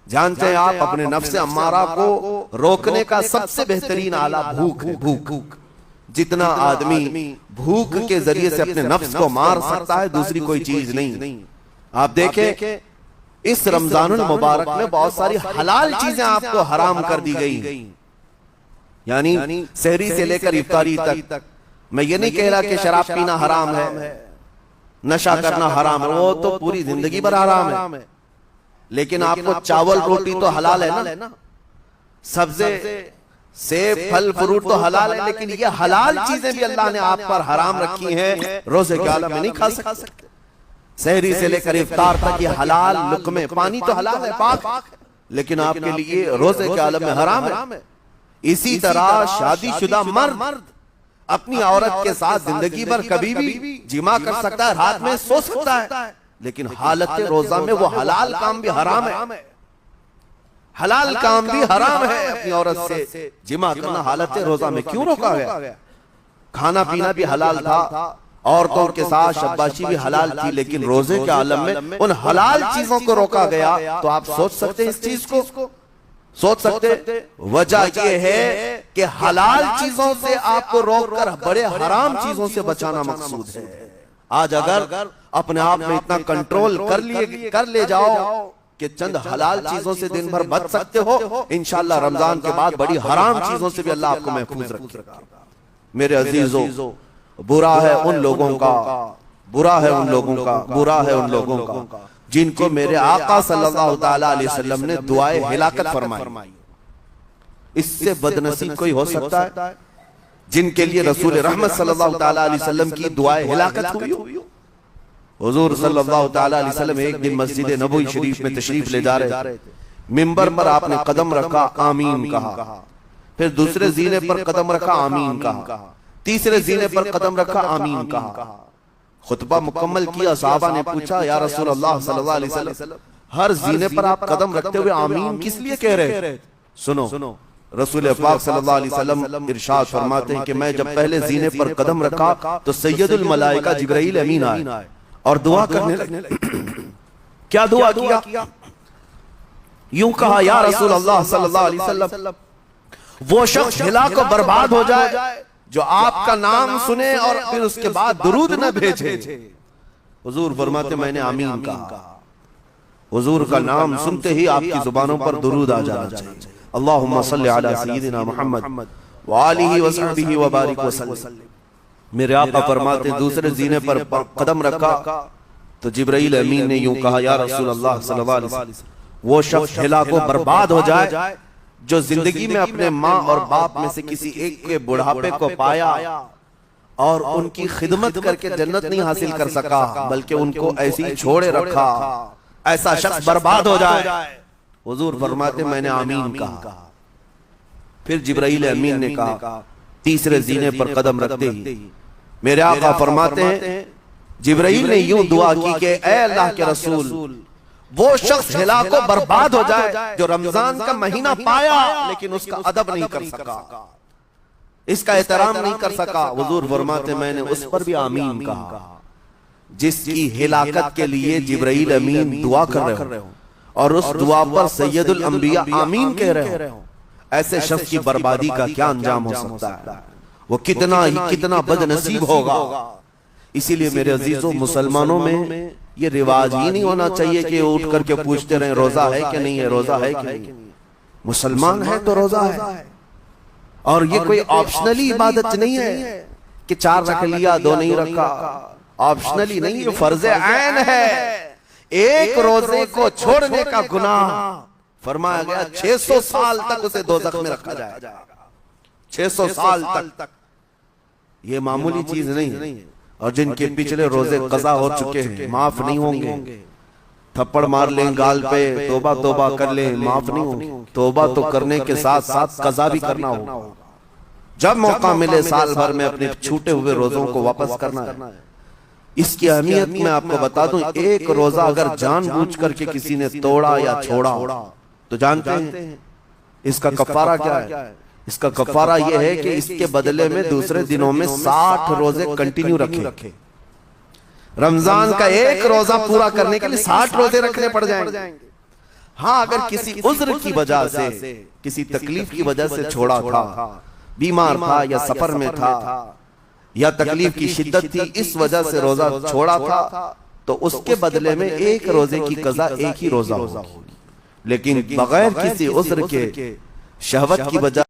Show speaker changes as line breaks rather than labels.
جانتے ہیں آپ اپنے نفس امارہ کو روکنے کا سب سے بہترین آلہ بھوک ہے، بھوک۔ جتنا آدمی بھوک کے ذریعے سے اپنے نفس کو مار سکتا ہے دوسری کوئی چیز نہیں۔ آپ دیکھیں اس رمضان المبارک میں بہت ساری حلال چیزیں آپ کو حرام کر دی گئی، یعنی سحری سے لے کر افطاری تک۔ میں یہ نہیں کہہ رہا کہ شراب پینا حرام ہے، نشہ کرنا حرام ہے، وہ تو پوری زندگی بھر حرام ہے، لیکن آپ کو چاول روٹی تو حلال ہے نا، سبزے سیب پھل فروٹ تو حلال ہے، لیکن یہ حلال چیزیں بھی اللہ نے آپ پر حرام رکھی ہیں، روزے کے عالم میں نہیں کھا سکتے۔ سحری سے لے کر افطار تک یہ حلال لقمے، پانی تو حلال ہے، پاک ہے، لیکن آپ کے لیے روزے کے عالم میں حرام ہے۔ اسی طرح شادی شدہ مرد اپنی عورت کے ساتھ زندگی بھر کبھی بھی جماع کر سکتا ہے، رات میں سو سکتا ہے، لیکن حالت روزہ میں وہ حلال کام بھی حرام ہے، حلال کام بھی حرام ہے۔ اپنی عورت سے جماع کرنا حالت روزہ میں کیوں روکا گیا؟ کھانا پینا بھی حلال تھا، عورتوں کے ساتھ شباشی بھی حلال تھی، لیکن روزے کے عالم میں ان حلال چیزوں کو روکا گیا۔ تو آپ سوچ سکتے ہیں اس چیز کو، سوچ سکتے وجہ یہ ہے کہ حلال چیزوں سے آپ کو روک کر بڑے حرام چیزوں سے بچانا مقصود ہے۔ آج اگر اپنے آپ میں اتنا کنٹرول کر لے جاؤ کہ چند حلال چیزوں سے دن بھر بچ سکتے ہو، انشاءاللہ رمضان کے بعد بڑی حرام چیزوں سے بھی اللہ آپ کو محفوظ رکھے گا۔ میرے عزیزو، برا ہے ان لوگوں کا، برا ہے ان لوگوں کا، برا ہے ان لوگوں کا جن کو میرے آقا صلی اللہ تعالیٰ علیہ وسلم نے دعائے ہلاکت فرمائی۔ اس سے بدنصیب کوئی ہو سکتا ہے جن کے لیے رسول رحمت صلی اللہ تعالیٰ علیہ وسلم کی دعائے ہلاکت ہوئی؟ حضور صلی اللہ تعالیٰ علیہ وسلم ایک دن مسجد نبوی شریف میں تشریف لے جا رہے تھے، منبر پر آپ نے قدم رکھا، آمین کہا، پھر دوسرے زینے پر قدم رکھا، آمین کہا، تیسرے زینے پر قدم رکھا، آمین کہا۔ خطبہ مکمل کیا، صحابہ نے پوچھا یا رسول اللہ صلی اللہ علیہ وسلم ہر زینے پر آپ قدم رکھتے ہوئے آمین کس لیے کہہ رہے؟ سنو، رسول پاک صلی اللہ علیہ وسلم ارشاد فرماتے ہیں کہ میں جب پہلے زینے پر قدم رکھا تو سید الملائکہ جبرائیل امین آئے اور دعا کرنے لگے۔ کیا دعا کیا؟ یوں کہا یا رسول اللہ صلی اللہ علیہ وسلم وہ شخص ہلاک و برباد ہو جائے جو آپ کا نام سنے اور پھر اس کے بعد درود نہ بھیجے۔ حضور فرماتے میں نے آمین کہا، حضور کا نام سنتے ہی آپ کی زبانوں پر درود آ جانا چاہیے۔ اللہم صلی علی سیدنا محمد وآلہ وصحبہ وبارک وسلم۔ میرے آقا فرماتے دوسرے زینے پر قدم رکھا تو جبرائیل امین نے یوں کہا یا رسول اللہ صلی اللہ علیہ وسلم وہ شخص ہلاک و برباد ہو جائے جو زندگی میں اپنے ماں اور باپ میں سے کسی ایک کے بڑھاپے کو پایا اور ان کی خدمت کر کے جنت نہیں حاصل کر سکا بلکہ ان کو ایسی چھوڑے رکھا، ایسا شخص برباد ہو جائے۔ حضور فرماتے میں نے آمین کہا، پھر جبرائیل امین نے کہا تیسرے زینے پر قدم رکھتے ہی میرے آقا فرماتے ہیں جبرائیل نے یوں دعا کی کہ اے اللہ کے رسول وہ شخص ہلاک و برباد ہو جائے جو رمضان کا مہینہ پایا لیکن اس کا ادب نہیں کر سکا، اس کا احترام نہیں کر سکا۔ حضور فرماتے میں نے اس پر بھی آمین کہا جس کی ہلاکت کے لیے جبرائیل امین دعا کر رہے ہوں اور اس دعا پر سید الانبیاء آمین کہہ رہے ہوں، ایسے شخص کی بربادی کا کیا انجام ہو سکتا ہے؟ وہ کتنا بد نصیب ہوگا۔ اسی لیے میرے عزیزوں، مسلمانوں میں یہ رواج ہی نہیں ہونا چاہیے کہ اٹھ کر کے پوچھتے رہیں روزہ ہے کہ نہیں ہے، روزہ ہے کہ نہیں۔ مسلمان ہے تو روزہ ہے، اور یہ کوئی آپشنلی عبادت نہیں ہے کہ 4 رکھ لیا 2 نہیں رکھا، آپشنلی نہیں، یہ فرض عین ہے۔ ایک روزے کو چھوڑنے کا گناہ فرمایا گیا 600 سال تک اسے دوزخ میں رکھا جائے گا، 600 سال تک۔ یہ معمولی چیز نہیں ہے، اور جن کے پچھلے روزے قضا ہو چکے ہیں معاف نہیں ہوں گے، تھپڑ مار لیں گال پہ، توبہ توبہ کر لیں، معاف نہیں ہوں گے۔ توبہ تو کرنے کے ساتھ ساتھ قضا بھی کرنا ہوگا، جب موقع ملے سال بھر میں اپنے چھوٹے ہوئے روزوں کو واپس کرنا ہے۔ اس کی اہمیت میں آپ کو بتا دوں، ایک روزہ اگر جان بوجھ کر کے کسی نے توڑا یا چھوڑا تو جانتے ہیں اس کا کفارہ کیا ہے؟ اس کا کفارہ یہ ہے کہ اس کے بدلے میں دوسرے دنوں میں 60 روزے کنٹینیو رکھے۔ رمضان کا ایک روزہ پورا کرنے کے لیے 60 روزے رکھنے پڑ جائیں گے۔ ہاں اگر کسی عذر کی وجہ سے، کسی تکلیف کی وجہ سے چھوڑا تھا، بیمار تھا یا سفر میں تھا یا تکلیف کی شدت تھی، اس وجہ سے روزہ چھوڑا تھا، تو اس کے بدلے میں ایک روزے کی قضا ایک ہی روزہ ہوگی۔ لیکن بغیر کسی عذر کے، شہوت کی وجہ